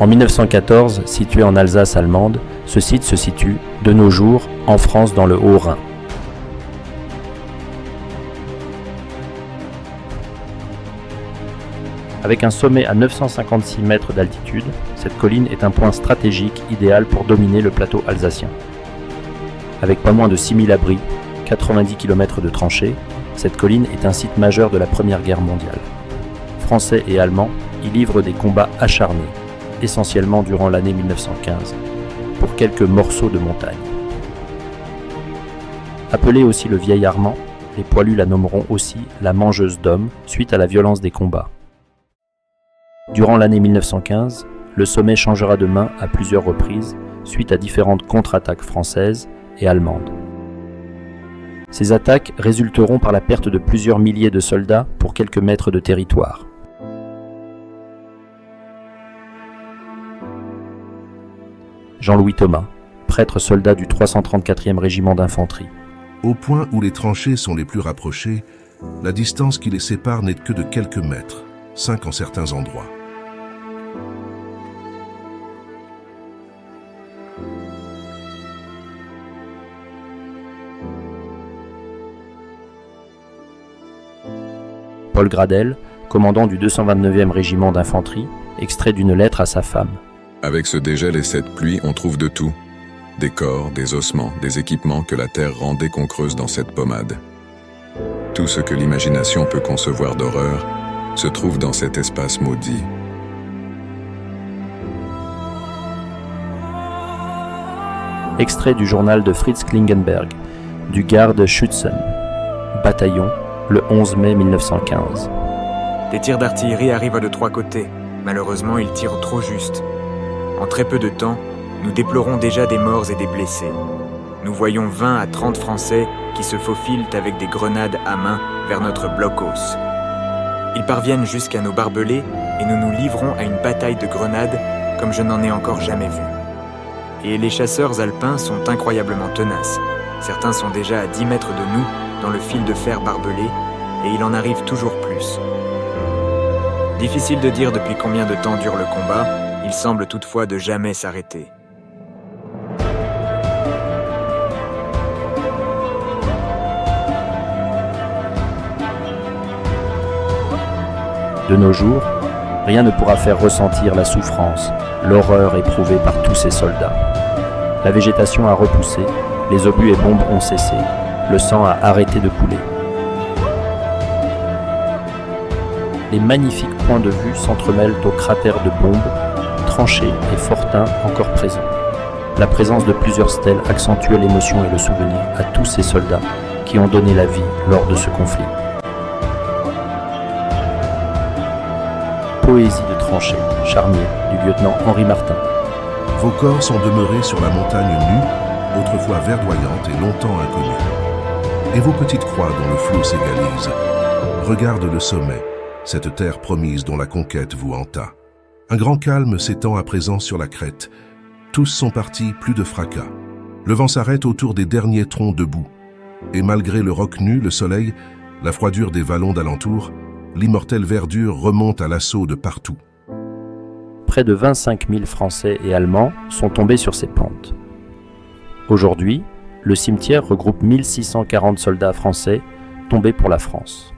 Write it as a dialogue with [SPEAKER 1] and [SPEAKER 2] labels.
[SPEAKER 1] En 1914, situé en Alsace allemande, ce site se situe, de nos jours, en France dans le Haut-Rhin. Avec un sommet à 956 mètres d'altitude, cette colline est un point stratégique idéal pour dominer le plateau alsacien. Avec pas moins de 6000 abris, 90 km de tranchées, cette colline est un site majeur de la Première Guerre mondiale. Français et Allemands y livrent des combats acharnés, essentiellement durant l'année 1915, pour quelques morceaux de montagne. Appelée aussi le Vieil Armand, les poilus la nommeront aussi la mangeuse d'hommes suite à la violence des combats. Durant l'année 1915, le sommet changera de main à plusieurs reprises suite à différentes contre-attaques françaises et allemandes. Ces attaques résulteront par la perte de plusieurs milliers de soldats pour quelques mètres de territoire. Jean-Louis Thomas, prêtre soldat du 334e régiment d'infanterie.
[SPEAKER 2] Au point où les tranchées sont les plus rapprochées, la distance qui les sépare n'est que de quelques mètres, 5 en certains endroits.
[SPEAKER 1] Paul Gradel, commandant du 229e régiment d'infanterie, extrait d'une lettre à sa femme.
[SPEAKER 3] Avec ce dégel et cette pluie, on trouve de tout. Des corps, des ossements, des équipements que la terre rend dès qu'on creuse dans cette pommade. Tout ce que l'imagination peut concevoir d'horreur se trouve dans cet espace maudit.
[SPEAKER 1] Extrait du journal de Fritz Klingenberg, du Garde Schützen, bataillon, le 11 mai 1915.
[SPEAKER 4] Des tirs d'artillerie arrivent de 3 côtés. Malheureusement, ils tirent trop juste. En très peu de temps, nous déplorons déjà des morts et des blessés. Nous voyons 20 à 30 Français qui se faufilent avec des grenades à main vers notre blockhaus. Ils parviennent jusqu'à nos barbelés et nous nous livrons à une bataille de grenades comme je n'en ai encore jamais vu. Et les chasseurs alpins sont incroyablement tenaces. Certains sont déjà à 10 mètres de nous dans le fil de fer barbelé et il en arrive toujours plus. Difficile de dire depuis combien de temps dure le combat, il semble toutefois de jamais s'arrêter.
[SPEAKER 1] De nos jours, rien ne pourra faire ressentir la souffrance, l'horreur éprouvée par tous ces soldats. La végétation a repoussé, les obus et bombes ont cessé, le sang a arrêté de couler. Les magnifiques points de vue s'entremêlent aux cratères de bombes, tranchées et fortins encore présents. La présence de plusieurs stèles accentue l'émotion et le souvenir à tous ces soldats qui ont donné la vie lors de ce conflit. Poésie de tranchées, Charnier, du lieutenant Henri Martin.
[SPEAKER 2] Vos corps sont demeurés sur la montagne nue, autrefois verdoyante et longtemps inconnue. Et vos petites croix dont le flot s'égalise. Regarde le sommet, cette terre promise dont la conquête vous hanta. Un grand calme s'étend à présent sur la crête. Tous sont partis, plus de fracas. Le vent s'arrête autour des derniers troncs debout. Et malgré le roc nu, le soleil, la froidure des vallons d'alentour, l'immortelle verdure remonte à l'assaut de partout.
[SPEAKER 1] Près de 25 000 Français et Allemands sont tombés sur ces pentes. Aujourd'hui, le cimetière regroupe 1640 soldats français tombés pour la France.